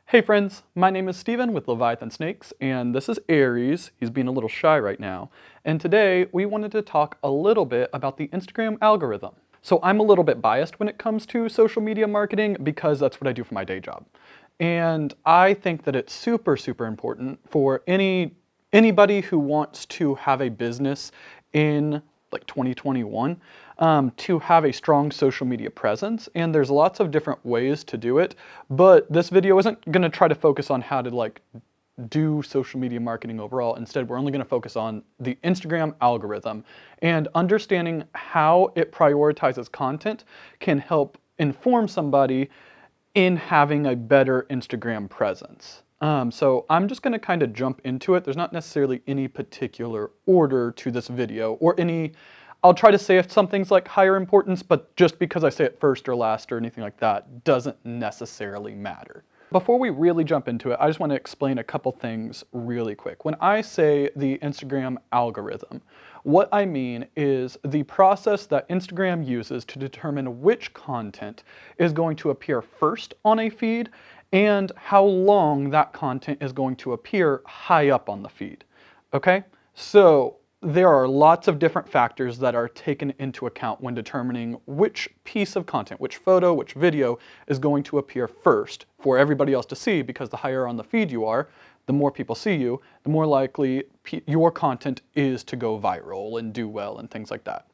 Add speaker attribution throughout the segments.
Speaker 1: Hey friends, my name is Steven with Leviathan Snakes, and this is Aries. He's being a little shy right now. And today we wanted to talk a little bit about the Instagram algorithm. So I'm a little bit biased when it comes to social media marketing because that's what I do for my day job. And I think that it's super important for anybody who wants to have a business in like 2021 to have a strong social media presence, and there's lots of different ways to do it, but this video isn't going to try to focus on how to do social media marketing overall. Instead, we're only going to focus on the Instagram algorithm, and understanding how it prioritizes content can help inform somebody in having a better Instagram presence. So I'm just going to kind of jump into it. There's not necessarily any particular order to this video or I'll try to say if something's like higher importance, but just because I say it first or last or anything like that doesn't necessarily matter. Before we really jump into it, I just want to explain a couple things really quick. When I say the Instagram algorithm, what I mean is the process that Instagram uses to determine which content is going to appear first on a feed and how long that content is going to appear high up on the feed. Okay? So there are lots of different factors that are taken into account when determining which piece of content, which photo, which video is going to appear first for everybody else to see, because the higher on the feed you are, the more people see you, the more likely your content is to go viral and do well and things like that.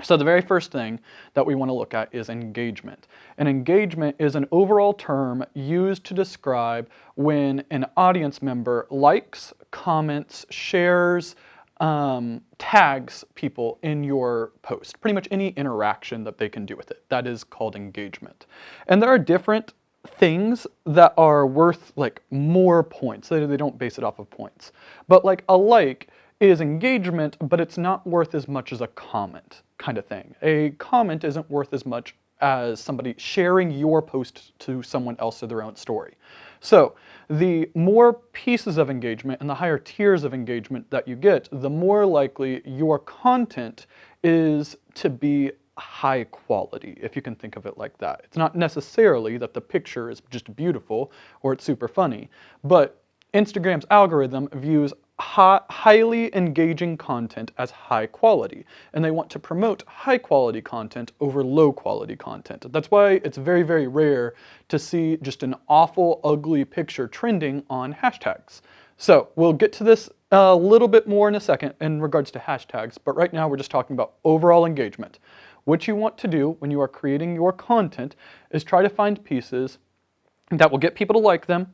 Speaker 1: So the very first thing that we want to look at is engagement. And engagement is an overall term used to describe when an audience member likes, comments, shares, tags people in your post. Pretty much any interaction that they can do with it. That is called engagement. And there are different things that are worth more points. They don't base it off of points. But like a like is engagement, but it's not worth as much as a comment kind of thing. A comment isn't worth as much as somebody sharing your post to someone else or their own story. So the more pieces of engagement and the higher tiers of engagement that you get, the more likely your content is to be high quality, if you can think of it like that. It's not necessarily that the picture is just beautiful or it's super funny, but Instagram's algorithm views highly engaging content as high quality, and they want to promote high quality content over low quality content. That's why it's very rare to see just an awful, ugly picture trending on hashtags. So we'll get to this a little bit more in a second in regards to hashtags, but right now we're just talking about overall engagement. What you want to do when you are creating your content is try to find pieces that will get people to like them,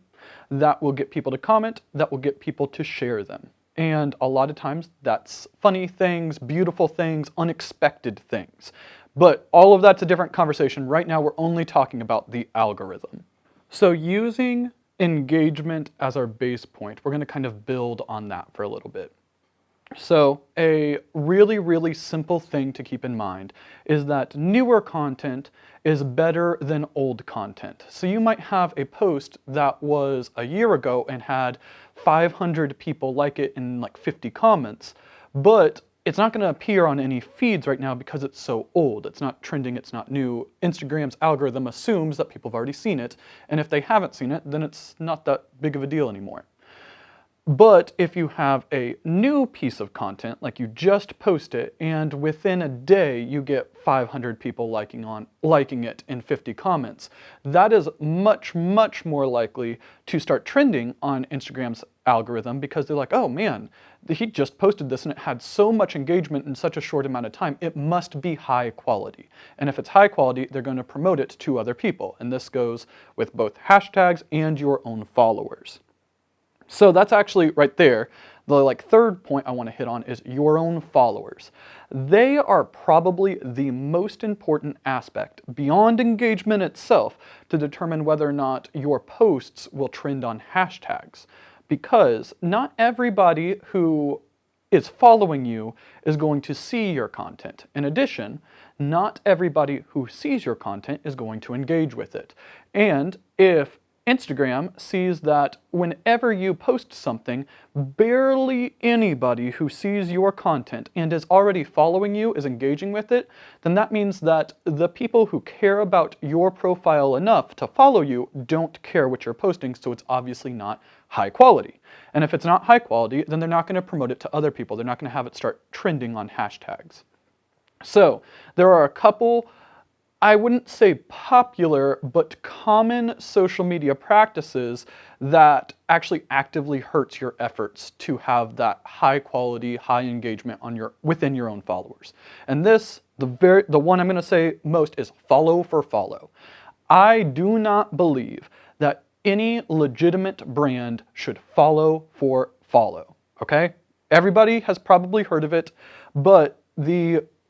Speaker 1: that will get people to comment, that will get people to share them. And a lot of times that's funny things, beautiful things, unexpected things. But all of that's a different conversation. Right now we're only talking about the algorithm. So using engagement as our base point, we're going to kind of build on that for a little bit. So a really simple thing to keep in mind is that newer content is better than old content. So you might have a post that was a year ago and had 500 people like it and like 50 comments, but it's not going to appear on any feeds right now because it's so old. It's not trending, it's not new. Instagram's algorithm assumes that people have already seen it, and if they haven't seen it, then it's not that big of a deal anymore. But if you have a new piece of content, like you just post it, and within a day you get 500 people liking it and 50 comments, that is much more likely to start trending on Instagram's algorithm, because they're like, oh man, he just posted this and it had so much engagement in such a short amount of time, it must be high quality. And if it's high quality, they're going to promote it to other people. And this goes with both hashtags and your own followers. So that's actually right there. The third point I want to hit on is your own followers. They are probably the most important aspect beyond engagement itself to determine whether or not your posts will trend on hashtags. Because not everybody who is following you is going to see your content. In addition, not everybody who sees your content is going to engage with it. And if Instagram sees that whenever you post something, barely anybody who sees your content and is already following you is engaging with it, then that means that the people who care about your profile enough to follow you don't care what you're posting, so it's obviously not high quality. And if it's not high quality, then they're not going to promote it to other people. They're not going to have it start trending on hashtags. So there are a couple, I wouldn't say popular, but common social media practices that actually actively hurts your efforts to have that high quality, high engagement on within your own followers. And this, the one I'm going to say most is follow for follow. I do not believe that any legitimate brand should follow for follow, okay? Everybody has probably heard of it, but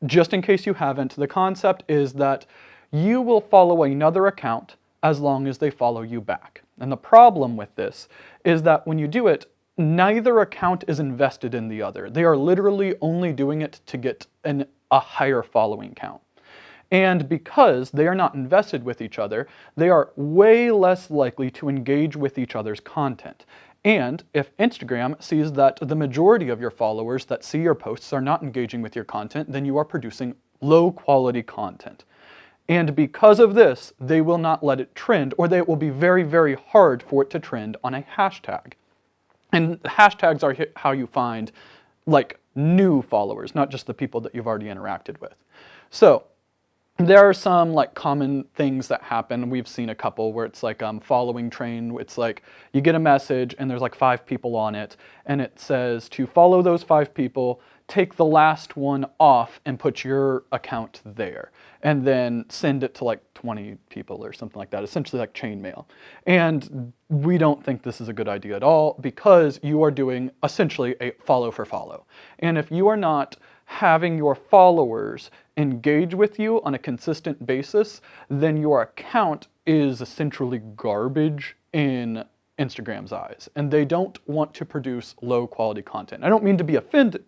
Speaker 1: just in case you haven't, the concept is that you will follow another account as long as they follow you back. And the problem with this is that when you do it, neither account is invested in the other. They are literally only doing it to get a higher following count. And because they are not invested with each other, they are way less likely to engage with each other's content. And if Instagram sees that the majority of your followers that see your posts are not engaging with your content, then you are producing low quality content. And because of this, they will not let it trend, or it will be very, very hard for it to trend on a hashtag. And hashtags are how you find like new followers, not just the people that you've already interacted with. So there are some like common things that happen. We've seen a couple where it's like following train. It's like you get a message and there's like 5 people on it, and it says to follow those 5 people, take the last one off and put your account there, and then send it to like 20 people or something like that, essentially like chain mail. And we don't think this is a good idea at all, because you are doing essentially a follow for follow. And if you are not having your followers engage with you on a consistent basis, then your account is essentially garbage in Instagram's eyes, and they don't want to produce low quality content. I don't mean to be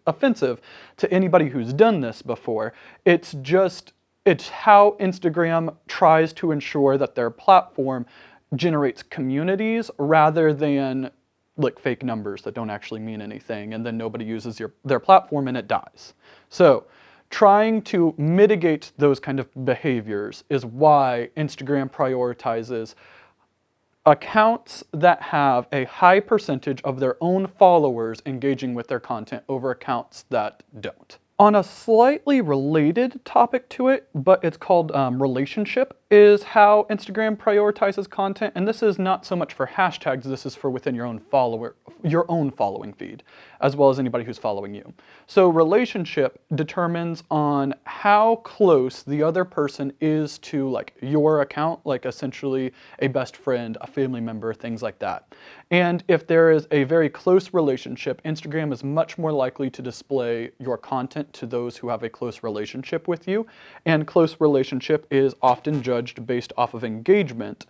Speaker 1: offensive to anybody who's done this before. It's how Instagram tries to ensure that their platform generates communities rather than like fake numbers that don't actually mean anything, and then nobody uses their platform and it dies. So trying to mitigate those kind of behaviors is why Instagram prioritizes accounts that have a high percentage of their own followers engaging with their content over accounts that don't. On a slightly related topic to it, but it's called relationship, is how Instagram prioritizes content. And this is not so much for hashtags, this is for within your own following feed, as well as anybody who's following you. So relationship determines on how close the other person is to like your account, like essentially a best friend, a family member, things like that. And if there is a very close relationship, Instagram is much more likely to display your content to those who have a close relationship with you. And close relationship is often judged based off of engagement.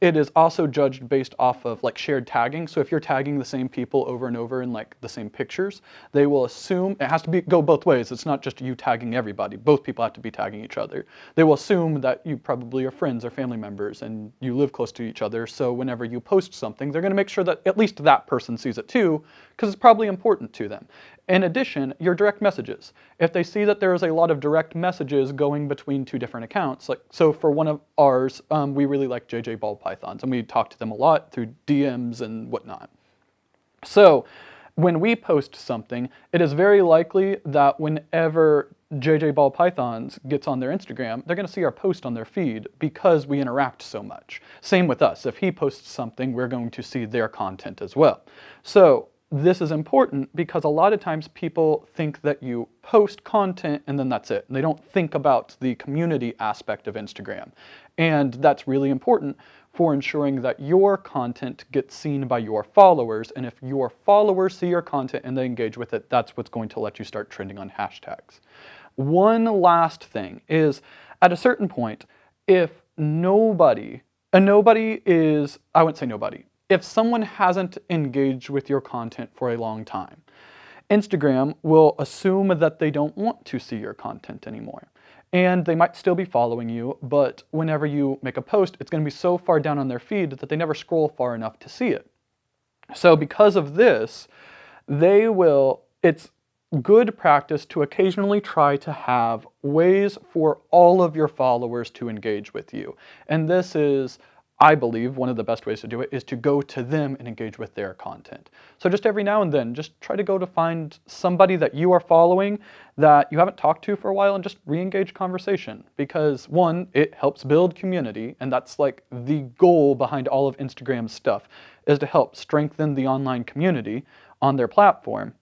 Speaker 1: It is also judged based off of like shared tagging. So if you're tagging the same people over and over in like the same pictures, they will assume, it has to go both ways. It's not just you tagging everybody. Both people have to be tagging each other. They will assume that you probably are friends or family members and you live close to each other. So whenever you post something, they're going to make sure that at least that person sees it too, because it's probably important to them. In addition, your direct messages. If they see that there is a lot of direct messages going between 2 different accounts, like so for one of ours, we really like JJ Ball Pythons, and we talk to them a lot through DMs and whatnot. So when we post something, it is very likely that whenever JJ Ball Pythons gets on their Instagram, they're going to see our post on their feed because we interact so much. Same with us. If he posts something, we're going to see their content as well. So this is important because a lot of times people think that you post content and then that's it. And they don't think about the community aspect of Instagram. And that's really important for ensuring that your content gets seen by your followers. And if your followers see your content and they engage with it, that's what's going to let you start trending on hashtags. One last thing is, at a certain point, if nobody is, I wouldn't say nobody, if someone hasn't engaged with your content for a long time, Instagram will assume that they don't want to see your content anymore. And they might still be following you, but whenever you make a post, it's going to be so far down on their feed that they never scroll far enough to see it. So because of this, it's good practice to occasionally try to have ways for all of your followers to engage with you. And this is, I believe, one of the best ways to do it is to go to them and engage with their content. So just every now and then, just try to go to find somebody that you are following that you haven't talked to for a while and just re-engage conversation. Because one, it helps build community, and that's like the goal behind all of Instagram's stuff, is to help strengthen the online community on their platform.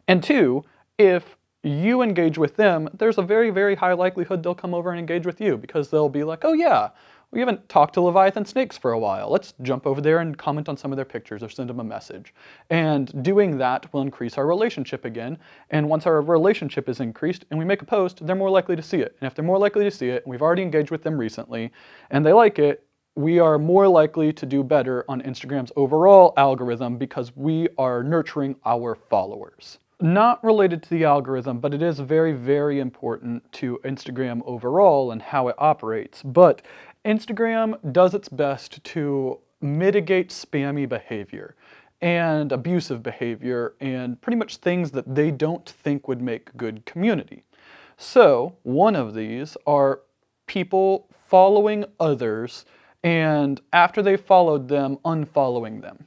Speaker 1: And two, if you engage with them, there's a very, very high likelihood they'll come over and engage with you, because they'll be like, oh yeah, we haven't talked to Leviathan Snakes for a while. Let's jump over there and comment on some of their pictures or send them a message. And doing that will increase our relationship again. And once our relationship is increased and we make a post, they're more likely to see it. And if they're more likely to see it, and we've already engaged with them recently, and they like it, we are more likely to do better on Instagram's overall algorithm because we are nurturing our followers. Not related to the algorithm, but it is very, very important to Instagram overall and how it operates. But Instagram does its best to mitigate spammy behavior and abusive behavior and pretty much things that they don't think would make good community. So one of these are people following others and after they followed them, unfollowing them.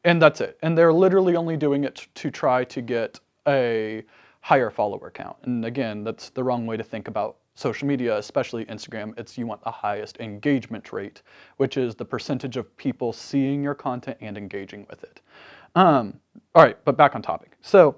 Speaker 1: And that's it. And they're literally only doing it to try to get a higher follower count. And again, that's the wrong way to think about social media, especially Instagram. It's you want the highest engagement rate, which is the percentage of people seeing your content and engaging with it. All right, but back on topic. So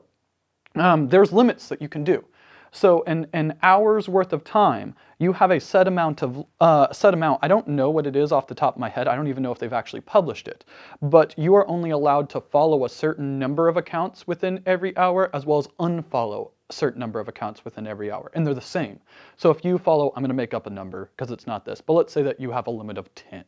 Speaker 1: there's limits that you can do. So in an hour's worth of time, you have a set amount. I don't know what it is off the top of my head. I don't even know if they've actually published it. But you are only allowed to follow a certain number of accounts within every hour, as well as unfollow a certain number of accounts within every hour. And they're the same. So if you follow, I'm going to make up a number because it's not this, but let's say that you have a limit of 10.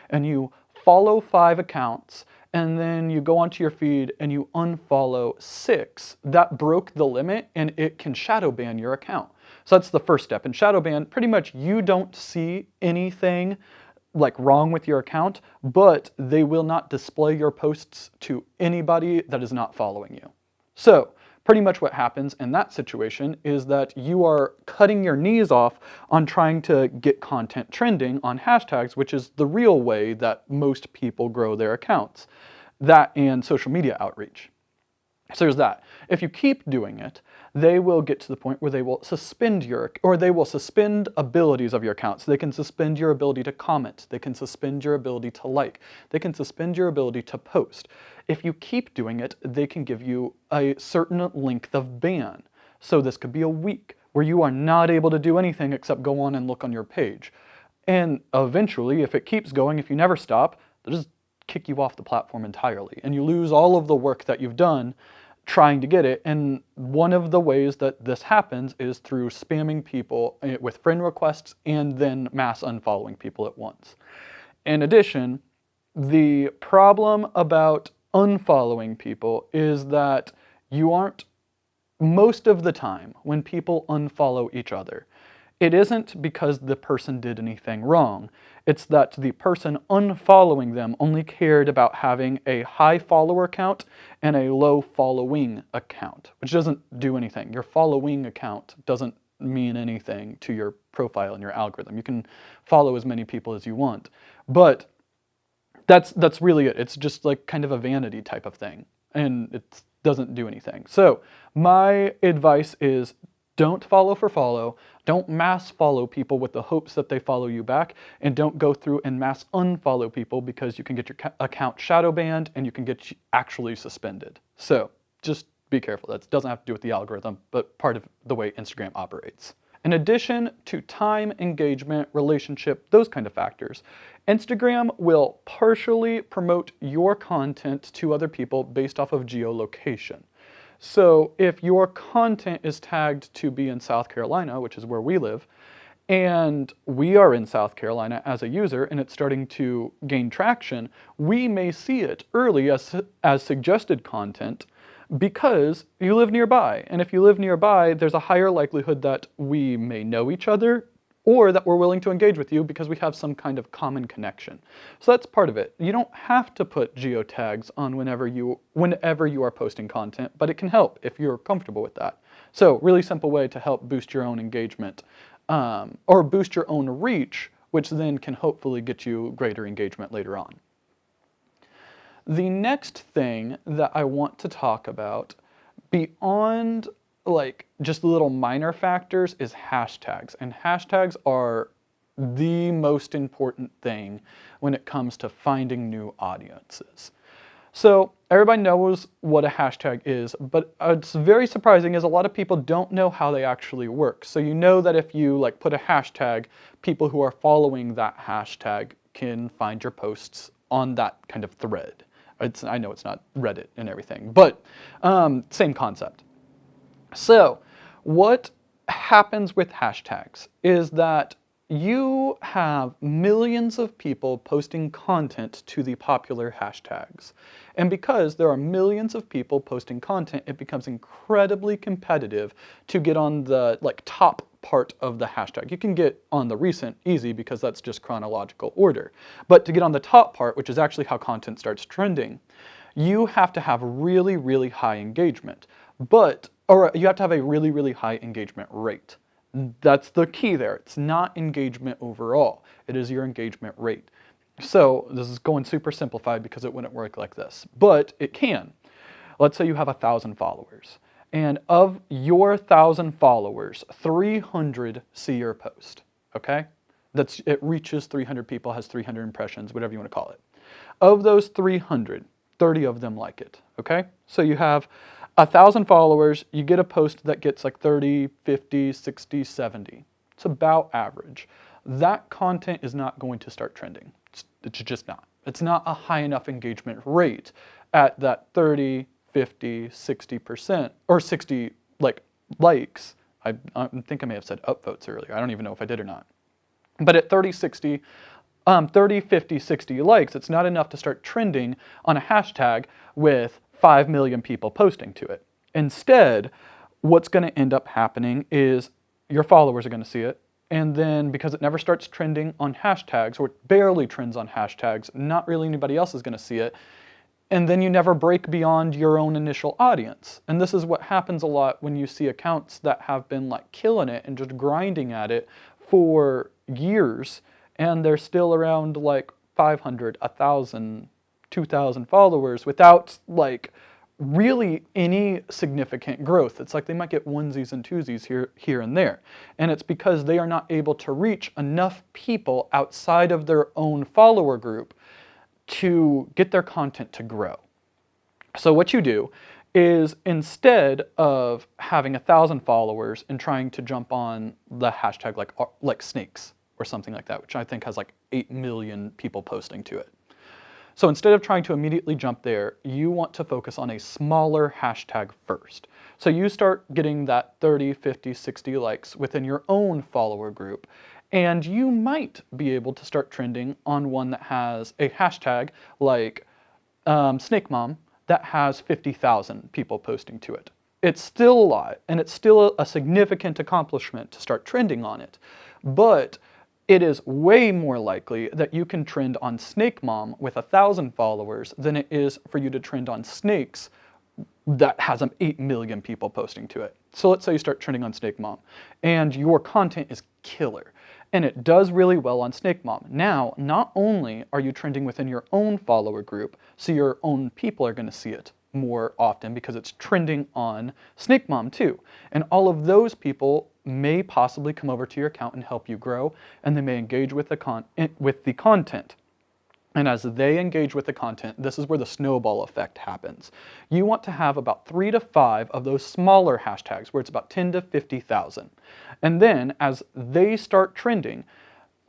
Speaker 1: And you follow 5 accounts, and then you go onto your feed and you unfollow 6, that broke the limit and it can shadow ban your account. So that's the first step. In shadow ban, pretty much you don't see anything like wrong with your account, but they will not display your posts to anybody that is not following you. So pretty much what happens in that situation is that you are cutting your knees off on trying to get content trending on hashtags, which is the real way that most people grow their accounts. That and social media outreach. So there's that. If you keep doing it, they will get to the point where they will suspend abilities of your account. So they can suspend your ability to comment. They can suspend your ability to like. They can suspend your ability to post. If you keep doing it, they can give you a certain length of ban. So this could be a week where you are not able to do anything except go on and look on your page. And eventually, if it keeps going, if you never stop, they'll just kick you off the platform entirely. And you lose all of the work that you've done trying to get it. And one of the ways that this happens is through spamming people with friend requests and then mass unfollowing people at once. In addition, the problem about unfollowing people is that you aren't, most of the time when people unfollow each other, it isn't because the person did anything wrong. It's that the person unfollowing them only cared about having a high follower count and a low following account, which doesn't do anything. Your following account doesn't mean anything to your profile and your algorithm. You can follow as many people as you want, but that's really it. It's just like kind of a vanity type of thing, and it doesn't do anything. So my advice is don't follow for follow, don't mass follow people with the hopes that they follow you back, and don't go through and mass unfollow people because you can get your account shadow banned and you can get actually suspended. So just be careful. That doesn't have to do with the algorithm, but part of the way Instagram operates. In addition to time, engagement, relationship, those kind of factors, Instagram will partially promote your content to other people based off of geolocation. So if your content is tagged to be in South Carolina, which is where we live, and we are in South Carolina as a user and it's starting to gain traction, we may see it early as suggested content Because you live nearby. And if you live nearby, there's a higher likelihood that we may know each other or that we're willing to engage with you because we have some kind of common connection. So that's part of it. You don't have to put geotags on whenever you are posting content, but it can help if you're comfortable with that. So really simple way to help boost your own engagement or boost your own reach, which then can hopefully get you greater engagement later on. The next thing that I want to talk about beyond like just little minor factors is hashtags. And hashtags are the most important thing when it comes to finding new audiences. So everybody knows what a hashtag is, but it's very surprising is a lot of people don't know how they actually work. So you know that if you like put a hashtag, people who are following that hashtag can find your posts on that kind of thread. I know it's not Reddit and everything, but same concept. So what happens with hashtags is that you have millions of people posting content to the popular hashtags. And because there are millions of people posting content, it becomes incredibly competitive to get on the top part of the hashtag. You can get on the recent easy because that's just chronological order. But to get on the top part, which is actually how content starts trending, you have to have really, really high engagement. Or you have to have a really, really high engagement rate. That's the key there. It's not engagement overall. It is your engagement rate. So this is going super simplified because it wouldn't work like this, but it can. Let's say you have 1,000 followers, and of your 1,000 followers, 300 see your post, okay? It reaches 300 people, has 300 impressions, whatever you want to call it. Of those 300, 30 of them like it, okay? So you have 1,000 followers, you get a post that gets like 30, 50, 60, 70. It's about average. That content is not going to start trending. It's just not. It's not a high enough engagement rate at that 30, 50, 60%, or 60 likes. I think I may have said upvotes earlier. I don't even know if I did or not. But at 30, 50, 60 likes, it's not enough to start trending on a hashtag with 5 million people posting to it. Instead, what's going to end up happening is your followers are going to see it, and then because it never starts trending on hashtags, or it barely trends on hashtags, not really anybody else is going to see it, and then you never break beyond your own initial audience. And this is what happens a lot when you see accounts that have been like killing it and just grinding at it for years, and they're still around like 500, 1,000, 2,000 followers without like really any significant growth. It's like they might get onesies and twosies here and there. And it's because they are not able to reach enough people outside of their own follower group to get their content to grow. So what you do is instead of having 1,000 followers and trying to jump on the hashtag like snakes or something like that, which I think has like 8 million people posting to it. So instead of trying to immediately jump there, you want to focus on a smaller hashtag first. So you start getting that 30, 50, 60 likes within your own follower group, and you might be able to start trending on one that has a hashtag like Snake Mom that has 50,000 people posting to it. It's still a lot, and it's still a significant accomplishment to start trending on it, but it is way more likely that you can trend on Snake Mom with 1,000 followers than it is for you to trend on Snakes that has 8 million people posting to it. So let's say you start trending on Snake Mom and your content is killer and it does really well on Snake Mom. Now, not only are you trending within your own follower group, so your own people are going to see it more often because it's trending on Snake Mom too. And all of those people may possibly come over to your account and help you grow, and they may engage with the content. And as they engage with the content, this is where the snowball effect happens. You want to have about 3 to 5 of those smaller hashtags where it's about 10 to 50,000. And then as they start trending,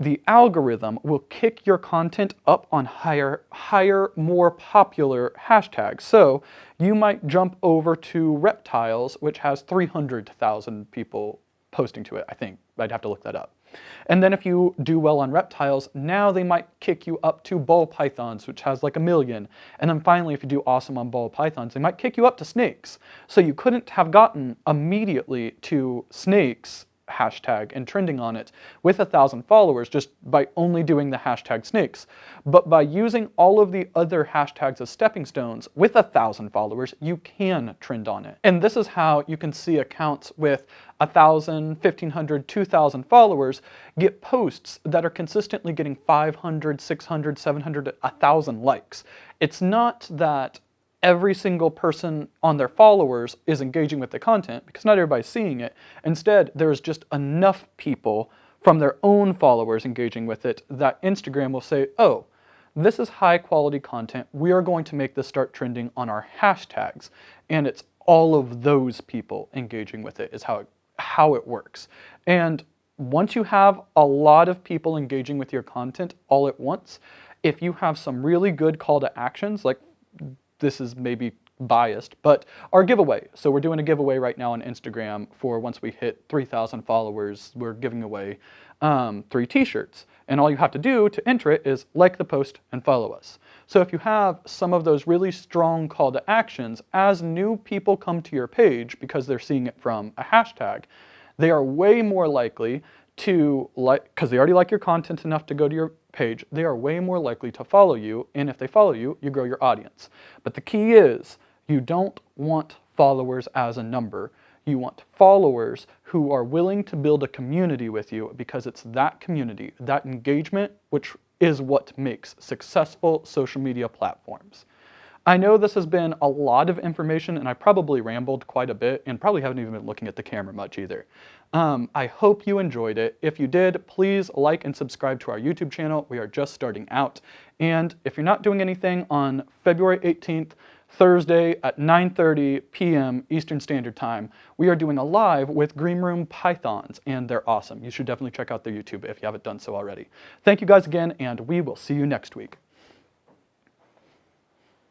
Speaker 1: the algorithm will kick your content up on higher, more popular hashtags. So you might jump over to reptiles, which has 300,000 people posting to it, I think. I'd have to look that up. And then if you do well on reptiles, now they might kick you up to ball pythons, which has like 1 million. And then finally, if you do awesome on ball pythons, they might kick you up to snakes. So you couldn't have gotten immediately to snakes hashtag and trending on it with 1,000 followers just by only doing the hashtag snakes. But by using all of the other hashtags as stepping stones with 1,000 followers, you can trend on it. And this is how you can see accounts with 1,000, 1,500, 2,000 followers get posts that are consistently getting 500, 600, 700, 1,000 likes. It's not that every single person on their followers is engaging with the content, because not everybody's seeing it. Instead, there's just enough people from their own followers engaging with it that Instagram will say, oh, this is high quality content. We are going to make this start trending on our hashtags. And it's all of those people engaging with it is how it works. And once you have a lot of people engaging with your content all at once, if you have some really good call to actions, like this is maybe biased, but our giveaway. So we're doing a giveaway right now on Instagram for once we hit 3,000 followers, we're giving away 3 t-shirts. And all you have to do to enter it is like the post and follow us. So if you have some of those really strong call to actions, as new people come to your page because they're seeing it from a hashtag, they are way more likely to like, because they already like your content enough to go to your page, they are way more likely to follow you, and if they follow you, you grow your audience. But the key is, you don't want followers as a number. You want followers who are willing to build a community with you, because it's that community, that engagement, which is what makes successful social media platforms. I know this has been a lot of information, and I probably rambled quite a bit, and probably haven't even been looking at the camera much either. I hope you enjoyed it. If you did, please like and subscribe to our YouTube channel. We are just starting out. And if you're not doing anything on February 18th, Thursday at 9:30 p.m. Eastern Standard Time, we are doing a live with Green Room Pythons, and they're awesome. You should definitely check out their YouTube if you haven't done so already. Thank you guys again, and we will see you next week.